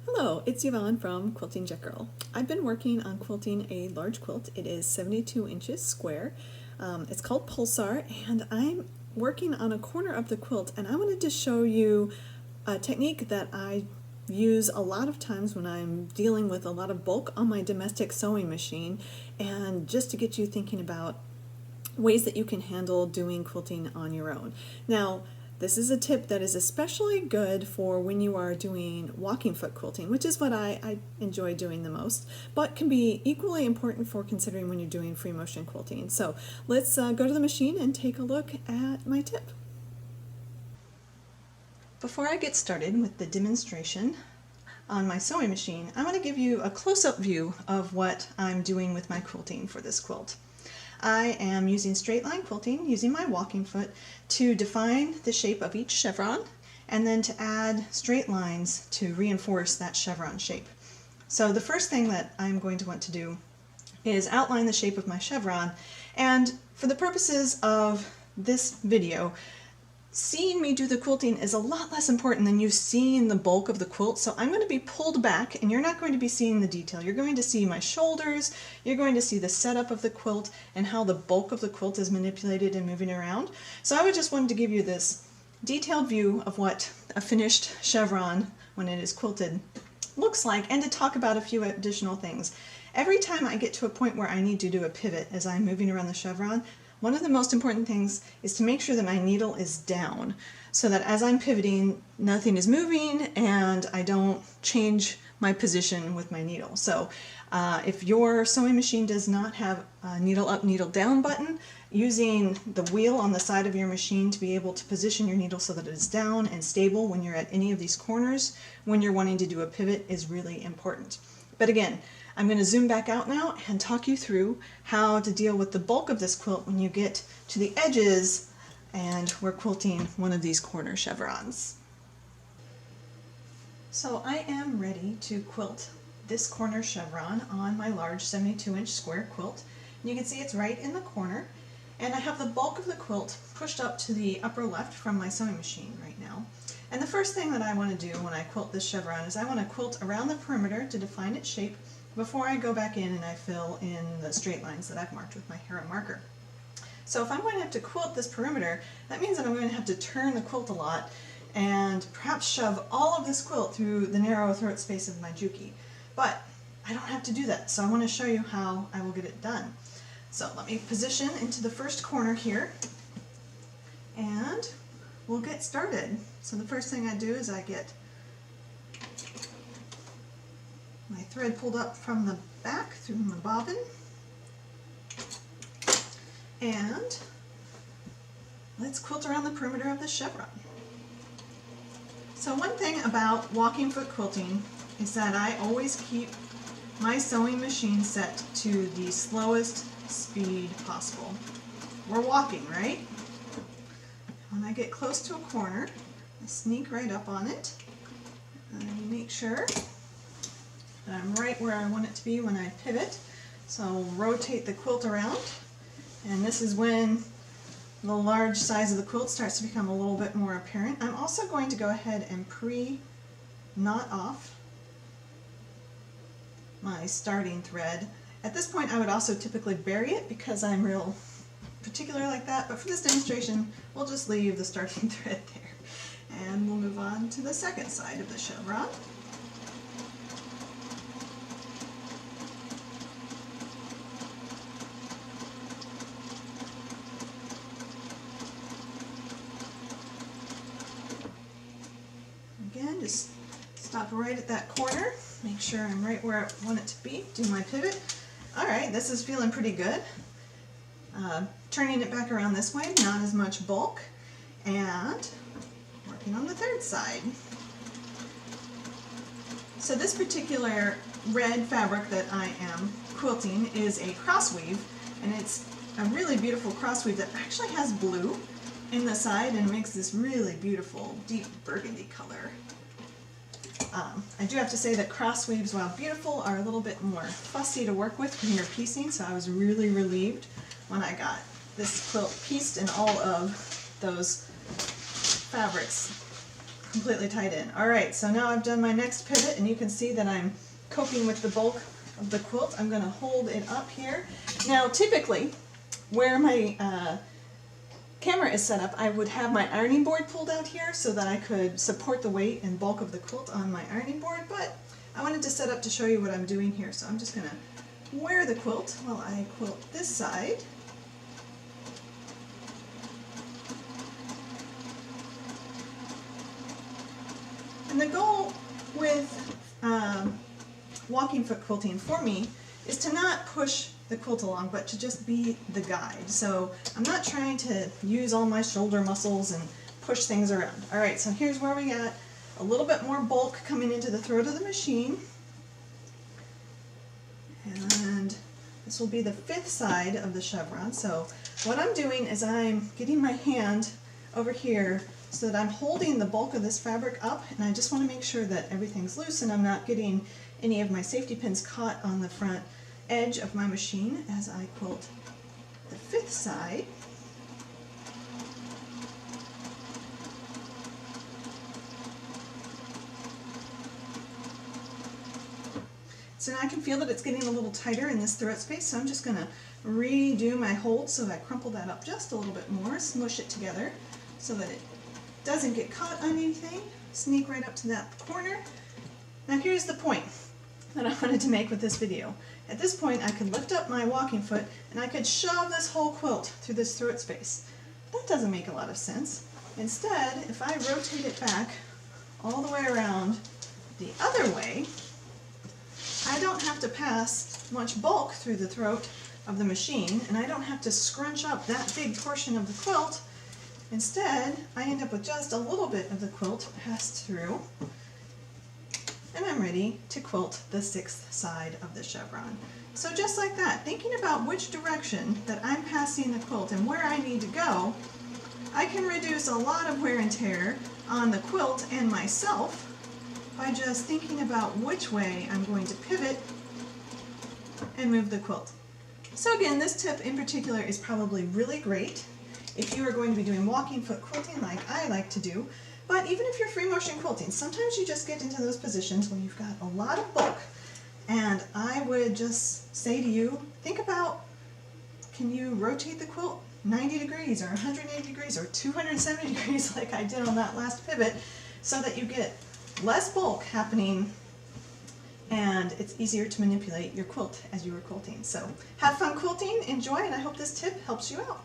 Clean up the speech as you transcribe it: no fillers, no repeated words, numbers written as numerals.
Hello, it's Yvonne from Quilting Girl. I've been working on quilting a large quilt. It is 72 inches square. It's called Pulsar, and I'm working on a corner of the quilt, and I wanted to show you a technique that I use a lot of times when I'm dealing with a lot of bulk on my domestic sewing machine, and just to get you thinking about ways that you can handle doing quilting on your own. Now, this is a tip that is especially good for when you are doing walking foot quilting, which is what I enjoy doing the most, but can be equally important for considering when you're doing free motion quilting. So let's go to the machine and take a look at my tip. Before I get started with the demonstration on my sewing machine, I want to give you a close-up view of what I'm doing with my quilting for this quilt. I am using straight line quilting, using my walking foot to define the shape of each chevron and then to add straight lines to reinforce that chevron shape. So the first thing that I'm going to want to do is outline the shape of my chevron, and for the purposes of this video, seeing me do the quilting is a lot less important than you seeing the bulk of the quilt. So I'm going to be pulled back and you're not going to be seeing the detail. You're going to see my shoulders, you're going to see the setup of the quilt and how the bulk of the quilt is manipulated and moving around. So I just wanted to give you this detailed view of what a finished chevron when it is quilted looks like, and to talk about a few additional things. Every time I get to a point where I need to do a pivot as I'm moving around the chevron, one of the most important things is to make sure that my needle is down so that as I'm pivoting, nothing is moving and I don't change my position with my needle. So if your sewing machine does not have a needle up, needle down button, using the wheel on the side of your machine to be able to position your needle so that it is down and stable when you're at any of these corners when you're wanting to do a pivot is really important. But again, I'm going to zoom back out now and talk you through how to deal with the bulk of this quilt when you get to the edges and we're quilting one of these corner chevrons. So I am ready to quilt this corner chevron on my large 72-inch square quilt. And you can see it's right in the corner, and I have the bulk of the quilt pushed up to the upper left from my sewing machine right now. And the first thing that I want to do when I quilt this chevron is I want to quilt around the perimeter to define its shape before I go back in and I fill in the straight lines that I've marked with my Hera marker. So if I'm going to have to quilt this perimeter, that means that I'm going to have to turn the quilt a lot and perhaps shove all of this quilt through the narrow throat space of my Juki. But I don't have to do that, so I want to show you how I will get it done. So let me position into the first corner here and we'll get started. So the first thing I do is I get my thread pulled up from the back through my bobbin, and let's quilt around the perimeter of the chevron. So one thing about walking foot quilting is that I always keep my sewing machine set to the slowest speed possible. We're walking, right? When I get close to a corner, I sneak right up on it and make sure that I'm right where I want it to be when I pivot. So I'll rotate the quilt around, and this is when the large size of the quilt starts to become a little bit more apparent. I'm also going to go ahead and pre-knot off my starting thread. At this point I would also typically bury it because I'm real particular like that, but for this demonstration we'll just leave the starting thread there. And we'll move on to the second side of the chevron. Again, just stop right at that corner, make sure I'm right where I want it to be, do my pivot. Alright, this is feeling pretty good. Turning it back around this way, not as much bulk, and working on the third side. So this particular red fabric that I am quilting is a crossweave, and it's a really beautiful crossweave that actually has blue in the side and makes this really beautiful deep burgundy color. I do have to say that cross weaves, while beautiful, are a little bit more fussy to work with when you're piecing, so I was really relieved when I got this quilt pieced and all of those fabrics completely tied in. Alright, so now I've done my next pivot and you can see that I'm coping with the bulk of the quilt. I'm going to hold it up here. Now typically where my camera is set up, I would have my ironing board pulled out here so that I could support the weight and bulk of the quilt on my ironing board, but I wanted to set up to show you what I'm doing here. So I'm just going to wear the quilt while I quilt this side. And the goal with walking foot quilting for me is to not push the quilt along, but to just be the guide. So I'm not trying to use all my shoulder muscles and push things around. Alright, so here's where we got a little bit more bulk coming into the throat of the machine. And this will be the 5th side of the chevron. So what I'm doing is I'm getting my hand over here so that I'm holding the bulk of this fabric up, and I just want to make sure that everything's loose and I'm not getting any of my safety pins caught on the front edge of my machine as I quilt the 5th side. So now I can feel that it's getting a little tighter in this throat space, so I'm just going to redo my hold so I crumple that up just a little bit more, smush it together so that it doesn't get caught on anything. Sneak right up to that corner. Now here's the point that I wanted to make with this video. At this point I could lift up my walking foot and I could shove this whole quilt through this throat space. That doesn't make a lot of sense. Instead, if I rotate it back all the way around the other way, I don't have to pass much bulk through the throat of the machine, and I don't have to scrunch up that big portion of the quilt. Instead, I end up with just a little bit of the quilt passed through, and I'm ready to quilt the 6th side of the chevron. So just like that, thinking about which direction that I'm passing the quilt and where I need to go, I can reduce a lot of wear and tear on the quilt and myself by just thinking about which way I'm going to pivot and move the quilt. So again, this tip in particular is probably really great if you are going to be doing walking foot quilting like I like to do, but even if you're free motion quilting, sometimes you just get into those positions where you've got a lot of bulk, and I would just say to you, think about, can you rotate the quilt 90 degrees or 180 degrees or 270 degrees like I did on that last pivot so that you get less bulk happening and it's easier to manipulate your quilt as you are quilting. So have fun quilting, enjoy, and I hope this tip helps you out.